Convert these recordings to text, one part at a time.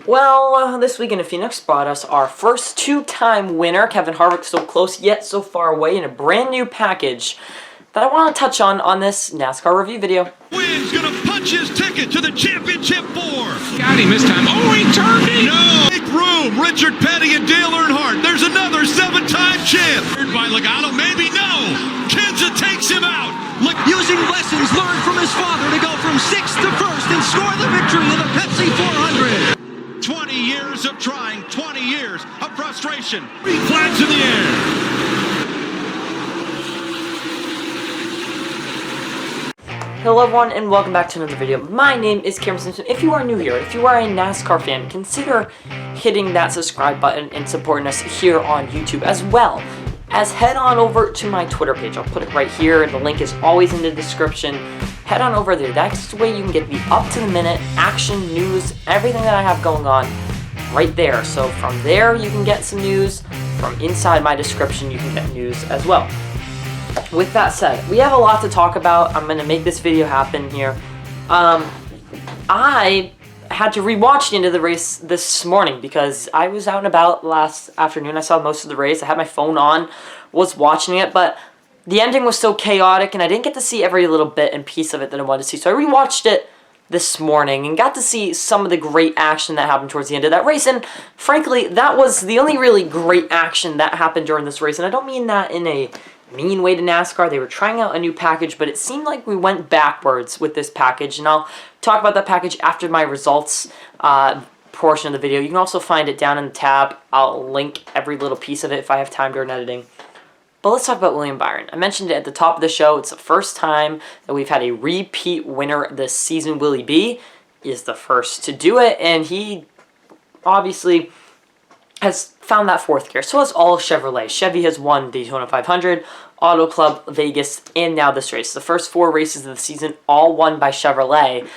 Well, this weekend in Phoenix brought us our first two-time winner, Kevin Harvick, so close yet so far away, in a brand new package that I want to touch on this NASCAR review video. Wins gonna punch his ticket to the championship four. Got him this time. Oh, he turned it! No! Make room! Richard Petty and Dale Earnhardt. There's another seven-time champ. By Logano, maybe no! Kenza takes him out. Using lessons learned from his father to go from 6th to 1st and score the victory in the Pepsi 400. 20 years of trying, 20 years of frustration. 3 flags in the air. Hello everyone and welcome back to another video. My name is Cameron Simpson. If you are new here, if you are a NASCAR fan, consider hitting that subscribe button and supporting us here on YouTube, as well as head on over to my Twitter page. I'll put it right here. The link is always in the description. Head on over there. That's the way you can get the up-to-the-minute action news, everything that I have going on right there. So from there, you can get some news. From inside my description, you can get news as well. With that said, we have a lot to talk about. I'm going to make this video happen here. I had to rewatch the end of the race this morning because I was out and about last afternoon. I saw most of the race. I had my phone on, was watching it, but the ending was so chaotic and I didn't get to see every little bit and piece of it that I wanted to see. So I rewatched it this morning and got to see some of the great action that happened towards the end of that race. And frankly, that was the only really great action that happened during this race. And I don't mean that in a mean way to NASCAR. They were trying out a new package, but it seemed like we went backwards with this package, and I'll talk about that package after my results portion of the video. You can also find it down in the tab. I'll link every little piece of it if I have time during editing. But let's talk about William Byron. I mentioned it at the top of the show. It's the first time that we've had a repeat winner this season. Willie B is the first to do it, and he obviously has found that fourth gear. So has all Chevrolet. Chevy has won Daytona 500, Auto Club, Vegas, and now this race. The first 4 races of the season, all won by Chevrolet.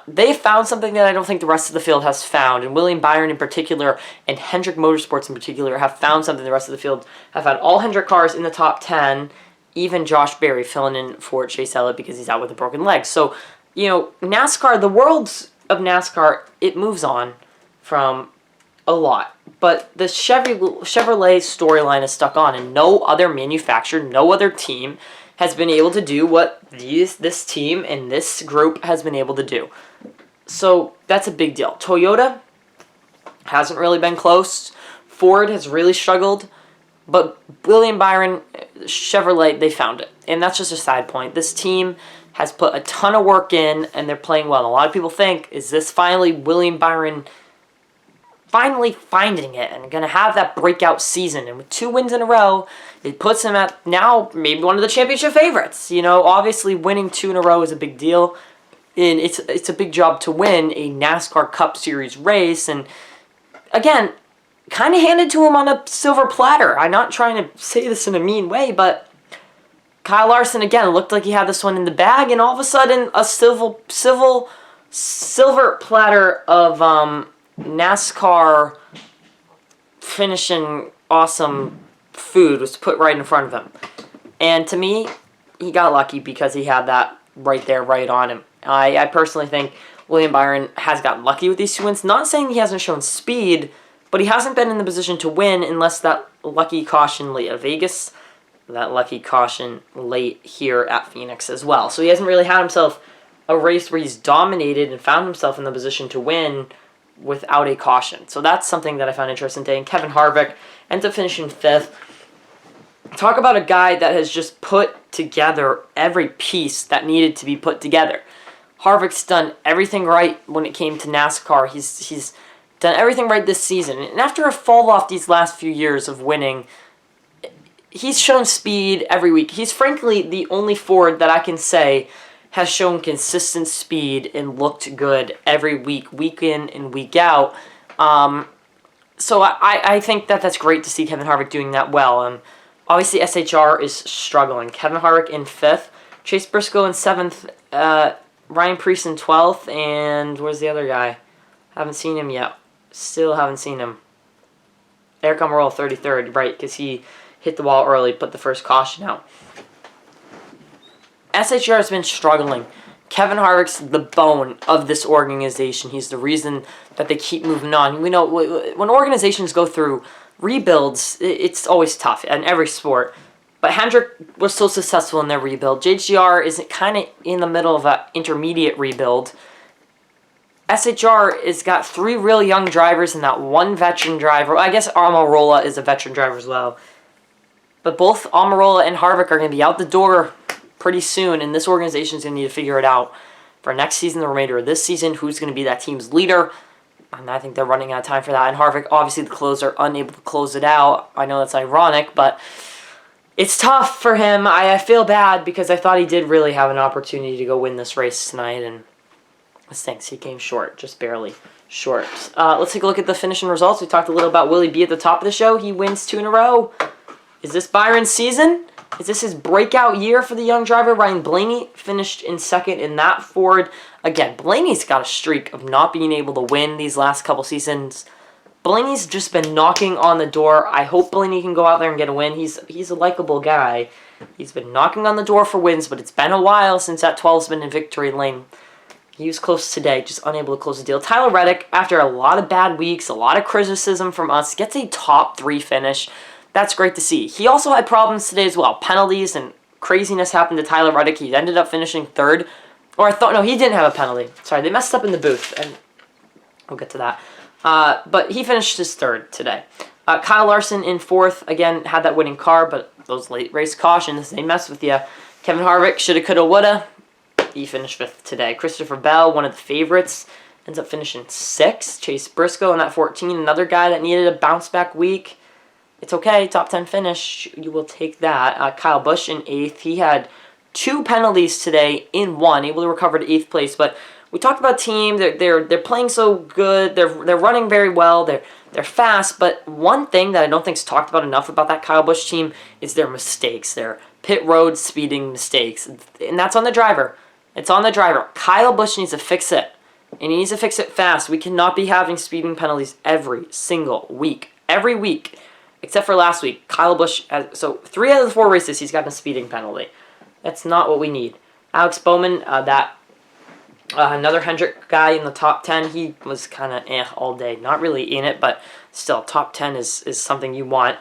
They found something that I don't think the rest of the field has found. And William Byron in particular, and Hendrick Motorsports in particular, have found something the rest of the field have had. All Hendrick cars in the top 10, even Josh Berry filling in for Chase Elliott because he's out with a broken leg. So, you know, NASCAR, the world of NASCAR, it moves on from a lot. But the Chevrolet storyline is stuck on, and no other manufacturer, no other team has been able to do what this team and this group has been able to do. So that's a big deal. Toyota hasn't really been close. Ford has really struggled. But William Byron, Chevrolet, they found it. And that's just a side point. This team has put a ton of work in, and they're playing well. And a lot of people think, is this finally William Byron finally finding it and going to have that breakout season? And with 2 wins in a row, it puts him at now maybe one of the championship favorites. You know, obviously winning 2 in a row is a big deal, and it's a big job to win a NASCAR Cup Series race. And again, kind of handed to him on a silver platter. I'm not trying to say this in a mean way, but Kyle Larson again looked like he had this one in the bag, and all of a sudden a silver platter of NASCAR finishing awesome food was put right in front of him. And to me, he got lucky because he had that right there, right on him. I personally think William Byron has gotten lucky with these 2 wins. Not saying he hasn't shown speed, but he hasn't been in the position to win unless that lucky caution late at Vegas, that lucky caution late here at Phoenix as well. So he hasn't really had himself a race where he's dominated and found himself in the position to win without a caution. So that's something that I found interesting today. And Kevin Harvick ends up finishing 5th. Talk about a guy that has just put together every piece that needed to be put together. Harvick's done everything right when it came to NASCAR. He's done everything right this season. And after a fall off these last few years of winning, he's shown speed every week. He's frankly the only Ford that I can say has shown consistent speed and looked good every week, week in and week out. So I think that that's great to see Kevin Harvick doing that well. Obviously, SHR is struggling. Kevin Harvick in 5th, Chase Briscoe in 7th, Ryan Preece in 12th, and where's the other guy? Haven't seen him yet. Still haven't seen him. Eric Almirola 33rd, right, because he hit the wall early, put the first caution out. SHR has been struggling Kevin Harvick's the bone of this organization. He's the reason that they keep moving on. We know when organizations go through rebuilds, it's always tough in every sport. But Hendrick was so successful in their rebuild. JGR is kind of in the middle of an intermediate rebuild. SHR has got 3 real young drivers and that 1 veteran driver. I guess Almirola is a veteran driver as well. But both Almirola and Harvick are going to be out the door pretty soon, and this organization is going to need to figure it out for next season, the remainder of this season, who's going to be that team's leader. And I think they're running out of time for that. And Harvick, obviously the closer, unable to close it out. I know that's ironic, but it's tough for him. I feel bad because I thought he did really have an opportunity to go win this race tonight, and it stinks. He came short, just barely short. Let's take a look at the finishing results. We talked a little about Willie B at the top of the show. He wins 2 in a row. Is this Byron's season? Is this his breakout year for the young driver? Ryan Blaney finished in second in that Ford. Again, Blaney's got a streak of not being able to win these last couple seasons. Blaney's just been knocking on the door. I hope Blaney can go out there and get a win. He's a likable guy. He's been knocking on the door for wins, but it's been a while since that 12's been in victory lane. He was close today, just unable to close the deal. Tyler Reddick, after a lot of bad weeks, a lot of criticism from us, gets a top 3 finish. That's great to see. He also had problems today as well. Penalties and craziness happened to Tyler Reddick. He ended up finishing 3rd. Or no, he didn't have a penalty. Sorry, they messed up in the booth, and we'll get to that. But he finished his 3rd today. Kyle Larson in 4th. Again, had that winning car, but those late race cautions, they mess with you. Kevin Harvick, shoulda, coulda, woulda. He finished 5th today. Christopher Bell, one of the favorites, ends up finishing 6th. Chase Briscoe in that 14, another guy that needed a bounce-back week. It's okay, top 10 finish. You will take that. Kyle Busch in 8th. He had 2 penalties today in 1, able to recover to 8th place. But we talked about team. They're playing so good. They're running very well. They're fast. But one thing that I don't think is talked about enough about that Kyle Busch team is their mistakes. Their pit road speeding mistakes, and that's on the driver. It's on the driver. Kyle Busch needs to fix it, and he needs to fix it fast. We cannot be having speeding penalties every single week. Every week. Except for last week, Kyle Busch, so 3 out of the 4 races, he's gotten a speeding penalty. That's not what we need. Alex Bowman, another Hendrick guy in the top 10, he was kind of all day. Not really in it, but still, top 10 is something you want.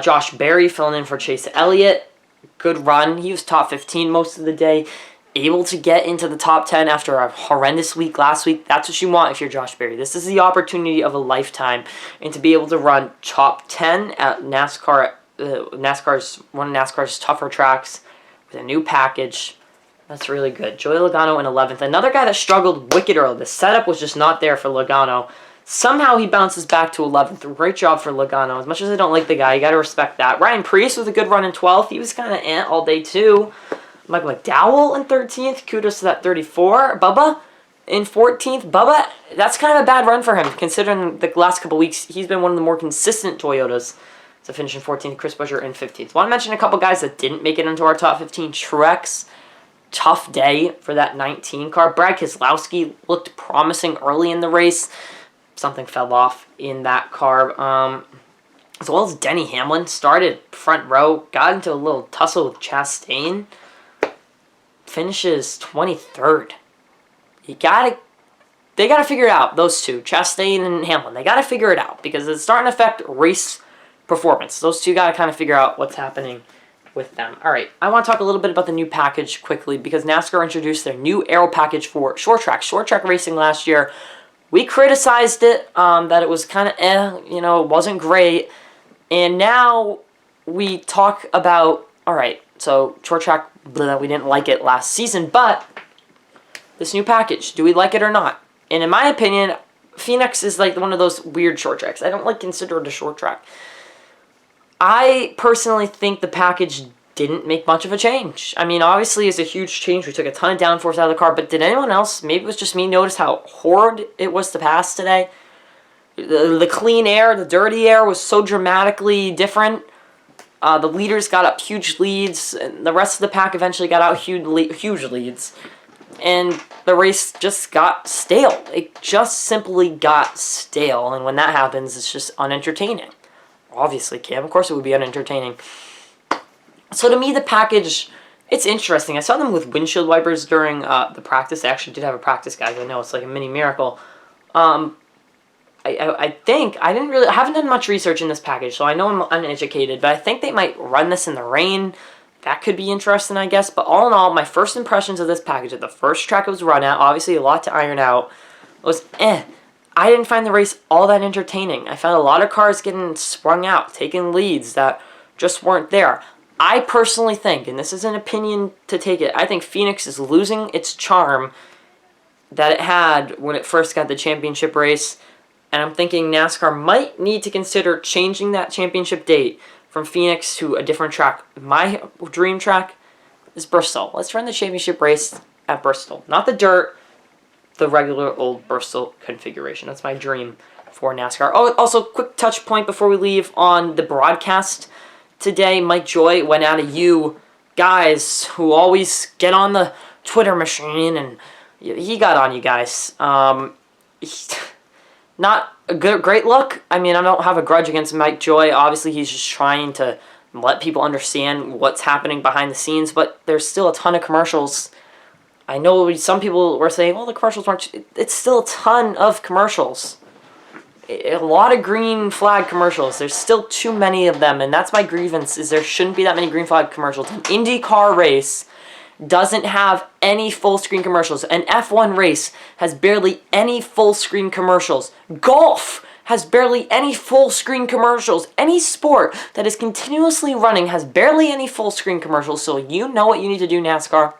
Josh Berry filling in for Chase Elliott. Good run. He was top 15 most of the day. Able to get into the top 10 after a horrendous week last week. That's what you want if you're Josh Berry. This is the opportunity of a lifetime. And to be able to run top 10 at NASCAR, NASCAR's one of NASCAR's tougher tracks with a new package, that's really good. Joey Logano in 11th. Another guy that struggled wicked early. The setup was just not there for Logano. Somehow he bounces back to 11th. Great job for Logano. As much as I don't like the guy, you got to respect that. Ryan Preece with a good run in 12th. He was kind of all day too. Michael McDowell in 13th. Kudos to that 34. Bubba in 14th. Bubba, that's kind of a bad run for him, considering the last couple weeks he's been one of the more consistent Toyotas. So finishing 14th. Chris Buescher in 15th. Want to mention a couple guys that didn't make it into our top 15. Truex, tough day for that 19 car. Brad Keselowski looked promising early in the race. Something fell off in that car. As well as Denny Hamlin started front row, got into a little tussle with Chastain. Finishes 23rd. They gotta figure it out, those two, Chastain and Hamlin. They gotta figure it out because it's starting to affect race performance. Those two gotta kind of figure out what's happening with them. All right, I want to talk a little bit about the new package quickly because NASCAR introduced their new aero package for short track racing last year. We criticized it, that it was kind of it wasn't great. And now we talk about, all right, so short track, we didn't like it last season, but this new package, do we like it or not? And in my opinion, Phoenix is like one of those weird short tracks. I don't consider it a short track. I personally think the package didn't make much of a change. I mean, obviously it's a huge change. We took a ton of downforce out of the car, but did anyone else, maybe it was just me, notice how horrid it was to pass today? The clean air, the dirty air was so dramatically different. The leaders got up huge leads, and the rest of the pack eventually got out huge leads. And the race just got stale. It just simply got stale, and when that happens, it's just unentertaining. Obviously, Cam, of course it would be unentertaining. So to me, the package, It's interesting. I saw them with windshield wipers during the practice. They actually did have a practice, guys. I know it's like a mini miracle. I think I haven't done much research in this package, so I know I'm uneducated, but I think they might run this in the rain. That could be interesting, I guess. But all in all, my first impressions of this package, at the first track it was run at, obviously a lot to iron out, was I didn't find the race all that entertaining. I found a lot of cars getting sprung out, taking leads that just weren't there. I personally think, and this is an opinion to take it, I think Phoenix is losing its charm that it had when it first got the championship race. And I'm thinking NASCAR might need to consider changing that championship date from Phoenix to a different track. My dream track is Bristol. Let's run the championship race at Bristol. Not the dirt, the regular old Bristol configuration. That's my dream for NASCAR. Oh, also, quick touch point before we leave on the broadcast today. Mike Joy went out of you guys who always get on the Twitter machine, and he got on you guys. Not a great look. I mean, I don't have a grudge against Mike Joy. Obviously, he's just trying to let people understand what's happening behind the scenes, but there's still a ton of commercials. I know some people were saying, well, the commercials weren't... It's still a ton of commercials. A lot of green flag commercials. There's still too many of them, and that's my grievance, is there shouldn't be that many green flag commercials. An IndyCar race doesn't have any full screen commercials. An F1 race has barely any full screen commercials. Golf has barely any full screen commercials. Any sport that is continuously running has barely any full screen commercials. So you know what you need to do, NASCAR.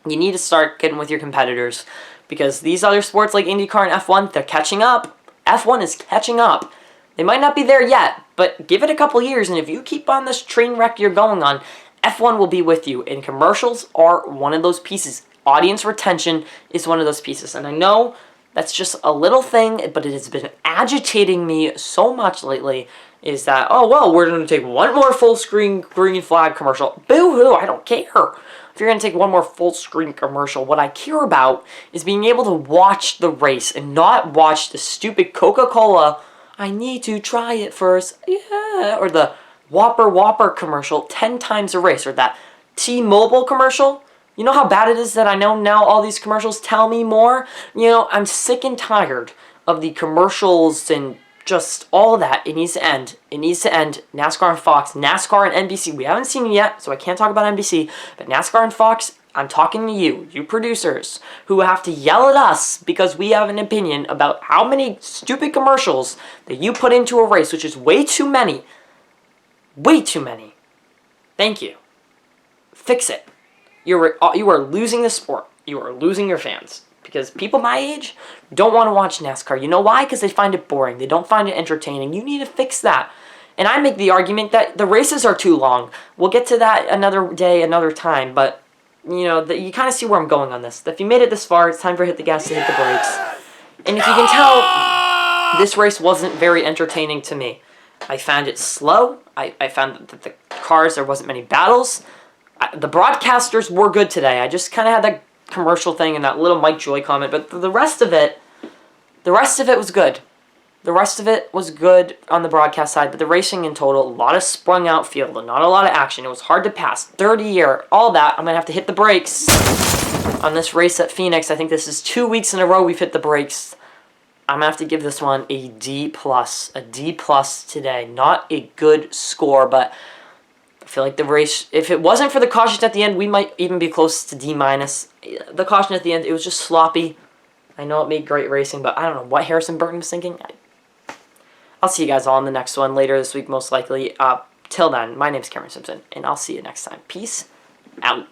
You need to start getting with your competitors, because these other sports like IndyCar and F1, they're catching up. F1 is catching up. They might not be there yet, but give it a couple years, and if you keep on this train wreck you're going on, F1 will be with you, and commercials are one of those pieces. Audience retention is one of those pieces, and I know that's just a little thing, but it has been agitating me so much lately, is that, oh, well, we're going to take one more full-screen green flag commercial. Boo-hoo, I don't care. If you're going to take one more full-screen commercial, what I care about is being able to watch the race and not watch the stupid Coca-Cola, I need to try it first, yeah, or the Whopper commercial 10 times a race, or that T-Mobile commercial. You know how bad it is that I know now all these commercials tell me more? You know, I'm sick and tired of the commercials and just all of that. It needs to end. It needs to end. NASCAR and Fox, NASCAR and NBC. We haven't seen it yet, so I can't talk about NBC, but NASCAR and Fox, I'm talking to you producers, who have to yell at us because we have an opinion about how many stupid commercials that you put into a race, which is way too many. Way too many. Thank you. Fix it. You are losing the sport. You are losing your fans. Because people my age don't want to watch NASCAR. You know why? Because they find it boring. They don't find it entertaining. You need to fix that. And I make the argument that the races are too long. We'll get to that another day, another time. But, you know, you kind of see where I'm going on this. If you made it this far, it's time for hit the gas to hit the brakes. And if you can tell, this race wasn't very entertaining to me. I found it slow. I found that the cars, there wasn't many battles. The broadcasters were good today. I just kind of had that commercial thing and that little Mike Joy comment, but the rest of it was good. The rest of it was good on the broadcast side, but the racing in total, a lot of sprung out field and not a lot of action. It was hard to pass. 30 year, all that. I'm going to have to hit the brakes on this race at Phoenix. I think this is 2 weeks in a row we've hit the brakes. I'm going to have to give this one a D+. A D+ today. Not a good score, but I feel like the race, if it wasn't for the caution at the end, we might even be close to D-. The caution at the end, it was just sloppy. I know it made great racing, but I don't know what Harrison Burton was thinking. I'll see you guys all in the next one later this week, most likely. Till then, my name's Cameron Simpson, and I'll see you next time. Peace out.